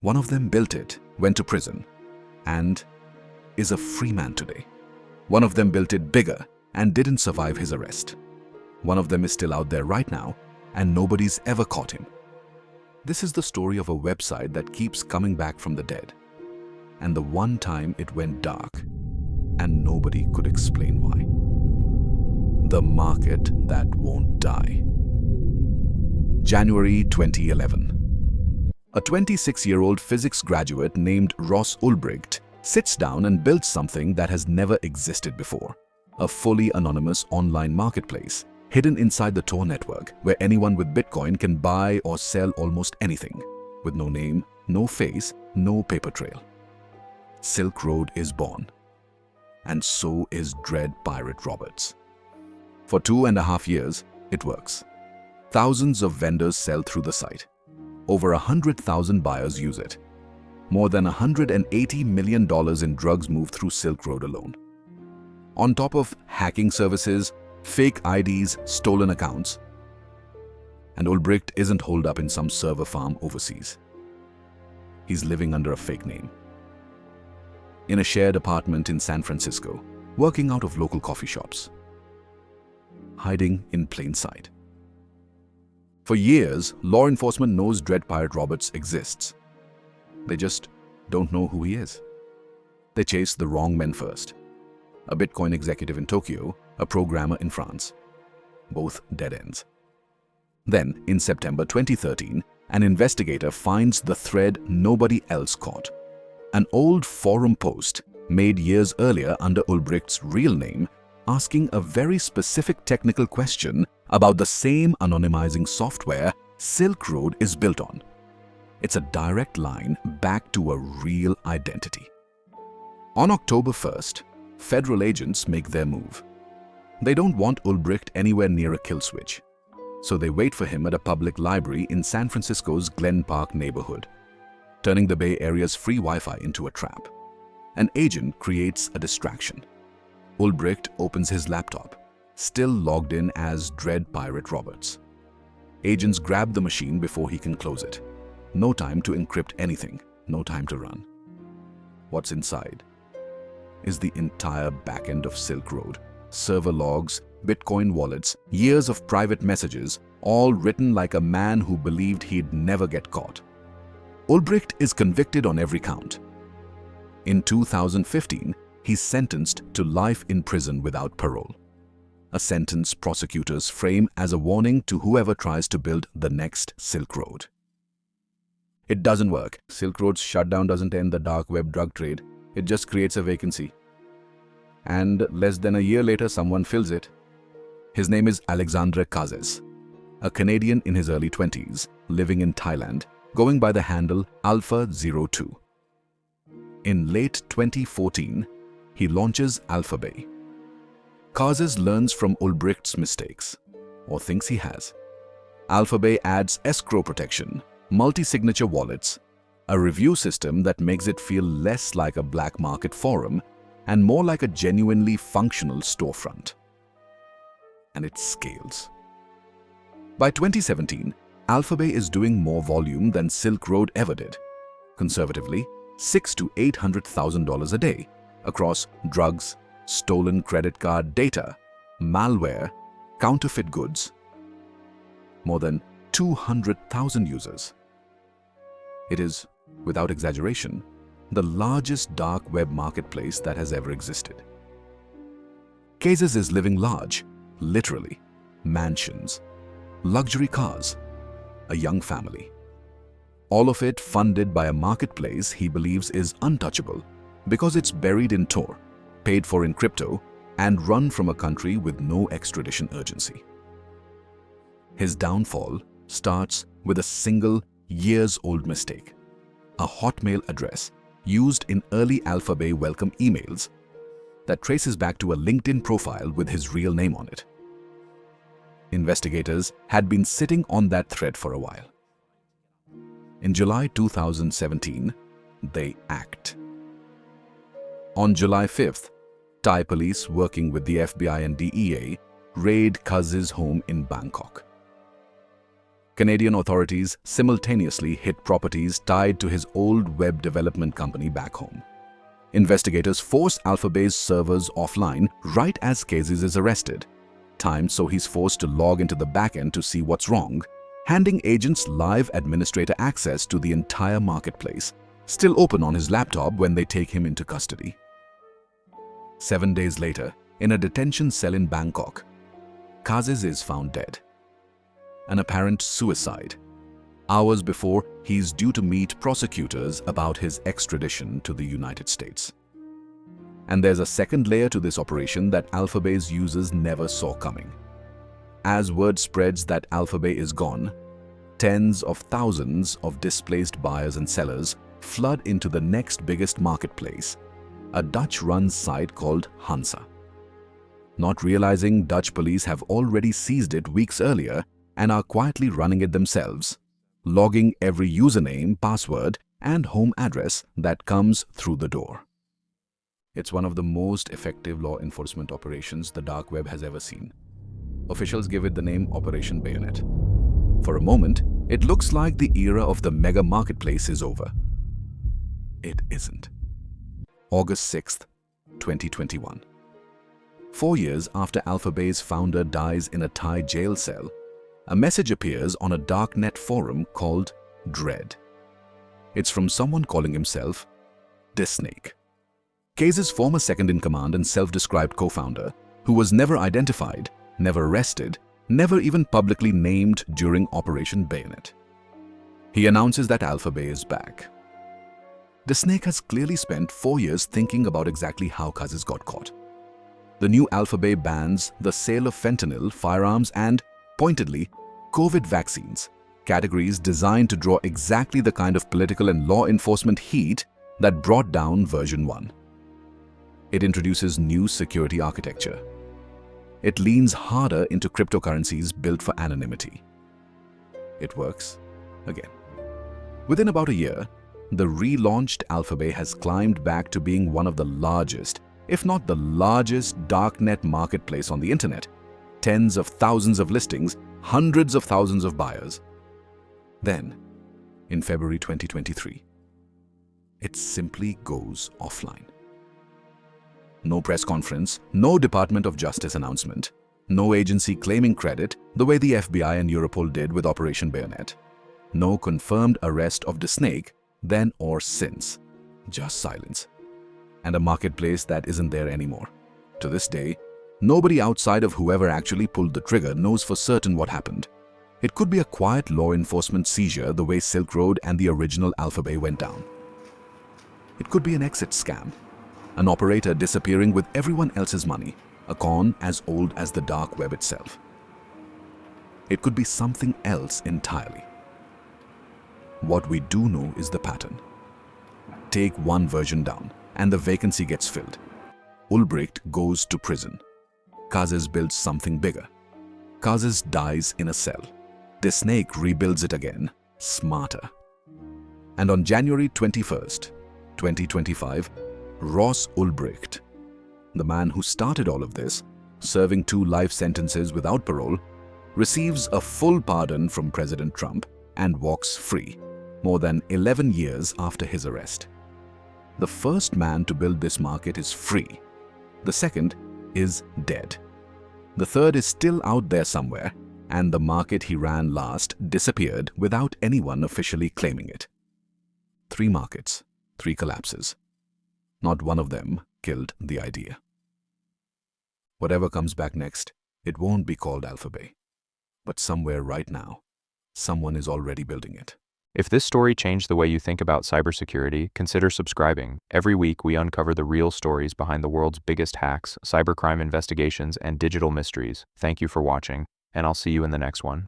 One of them built it, went to prison, and is a free man today. One of them built it bigger and didn't survive his arrest. One of them is still out there right now, and nobody's ever caught him. This is the story of a website that keeps coming back from the dead, and the one time it went dark, and nobody could explain why. The market that won't die. January 2011. A 26-year-old physics graduate named Ross Ulbricht sits down and builds something that has never existed before. A fully anonymous online marketplace hidden inside the Tor network where anyone with Bitcoin can buy or sell almost anything, with no name, no face, no paper trail. Silk Road is born. And so is Dread Pirate Roberts. For 2.5 years, it works. Thousands of vendors sell through the site. Over 100,000 buyers use it. More than $180 million in drugs move through Silk Road alone. On top of hacking services, fake IDs, stolen accounts, and Ulbricht isn't holed up in some server farm overseas. He's living under a fake name. In a shared apartment in San Francisco, working out of local coffee shops. Hiding in plain sight. For years, law enforcement knows Dread Pirate Roberts exists. They just don't know who he is. They chase the wrong men first. A Bitcoin executive in Tokyo, a programmer in France. Both dead ends. Then, in September 2013, an investigator finds the thread nobody else caught. An old forum post made years earlier under Ulbricht's real name, asking a very specific technical question about the same anonymizing software Silk Road is built on. It's a direct line back to a real identity. On October 1st, federal agents make their move. They don't want Ulbricht anywhere near a kill switch, so they wait for him at a public library in San Francisco's Glen Park neighborhood, turning the Bay Area's free Wi-Fi into a trap. An agent creates a distraction. Ulbricht opens his laptop, still logged in as Dread Pirate Roberts. Agents grab the machine before he can close it. No time to encrypt anything, no time to run. What's inside is the entire backend of Silk Road. Server logs, Bitcoin wallets, years of private messages, all written like a man who believed he'd never get caught. Ulbricht is convicted on every count. In 2015, he's sentenced to life in prison without parole. A sentence prosecutors frame as a warning to whoever tries to build the next Silk Road. It doesn't work. Silk Road's shutdown doesn't end the dark web drug trade. It just creates a vacancy. And less than a year later, someone fills it. His name is Alexandre Cazes, a Canadian in his early 20s, living in Thailand, going by the handle Alpha02. In late 2014, he launches AlphaBay. Cazes learns from Ulbricht's mistakes, or thinks he has. AlphaBay adds escrow protection, multi-signature wallets, a review system that makes it feel less like a black market forum and more like a genuinely functional storefront. And it scales. By 2017, AlphaBay is doing more volume than Silk Road ever did. Conservatively, $600,000 to $800,000 a day across drugs, stolen credit card data, malware, counterfeit goods. More than 200,000 users. It is, without exaggeration, the largest dark web marketplace that has ever existed. Cazes is living large, literally, mansions, luxury cars, a young family. All of it funded by a marketplace he believes is untouchable because it's buried in Tor, paid for in crypto, and run from a country with no extradition urgency. His downfall starts with a single years-old mistake, a Hotmail address used in early AlphaBay welcome emails that traces back to a LinkedIn profile with his real name on it. Investigators had been sitting on that thread for a while. In July 2017, they act. On July 5th, Thai police working with the FBI and DEA raid Cazes' home in Bangkok. Canadian authorities simultaneously hit properties tied to his old web development company back home. Investigators force AlphaBay's servers offline right as Cazes is arrested, timed so he's forced to log into the backend to see what's wrong, handing agents live administrator access to the entire marketplace, still open on his laptop when they take him into custody. 7 days later, in a detention cell in Bangkok, Cazes is found dead. An apparent suicide, hours before he's due to meet prosecutors about his extradition to the United States. And there's a second layer to this operation that AlphaBay's users never saw coming. As word spreads that AlphaBay is gone, tens of thousands of displaced buyers and sellers flood into the next biggest marketplace, a Dutch-run site called Hansa. Not realizing Dutch police have already seized it weeks earlier and are quietly running it themselves, logging every username, password, and home address that comes through the door. It's one of the most effective law enforcement operations the dark web has ever seen. Officials give it the name Operation Bayonet. For a moment, it looks like the era of the mega marketplace is over. It isn't. August 6th, 2021. 4 years after AlphaBay's founder dies in a Thai jail cell, a message appears on a darknet forum called Dread. It's from someone calling himself DeSnake, Cazes' former second-in-command and self-described co-founder, who was never identified, never arrested, never even publicly named during Operation Bayonet. He announces that AlphaBay is back. DeSnake has clearly spent 4 years thinking about exactly how Cazes got caught. The new AlphaBay bans the sale of fentanyl, firearms, and, pointedly, COVID vaccines, categories designed to draw exactly the kind of political and law enforcement heat that brought down version 1. It introduces new security architecture. It leans harder into cryptocurrencies built for anonymity. It works again. Within about a year, the relaunched AlphaBay has climbed back to being one of the largest, if not the largest, darknet marketplace on the internet. Tens of thousands of listings, hundreds of thousands of buyers. Then, in February 2023, it simply goes offline. No press conference, no Department of Justice announcement, no agency claiming credit the way the FBI and Europol did with Operation Bayonet. No confirmed arrest of DeSnake then or since. Just silence. And a marketplace that isn't there anymore. To this day, nobody outside of whoever actually pulled the trigger knows for certain what happened. It could be a quiet law enforcement seizure the way Silk Road and the original AlphaBay went down. It could be an exit scam, an operator disappearing with everyone else's money, a con as old as the dark web itself. It could be something else entirely. What we do know is the pattern. Take one version down, and the vacancy gets filled. Ulbricht goes to prison. Cazes builds something bigger. Cazes dies in a cell. DeSnake rebuilds it again, smarter. And on January 21st, 2025, Ross Ulbricht, the man who started all of this, serving 2 life sentences without parole, receives a full pardon from President Trump and walks free, more than 11 years after his arrest. The first man to build this market is free. The second is dead. The third is still out there somewhere, and the market he ran last disappeared without anyone officially claiming it. 3 markets, 3 collapses. Not one of them killed the idea. Whatever comes back next, it won't be called AlphaBay. But somewhere right now, someone is already building it. If this story changed the way you think about cybersecurity, consider subscribing. Every week, we uncover the real stories behind the world's biggest hacks, cybercrime investigations, and digital mysteries. Thank you for watching, and I'll see you in the next one.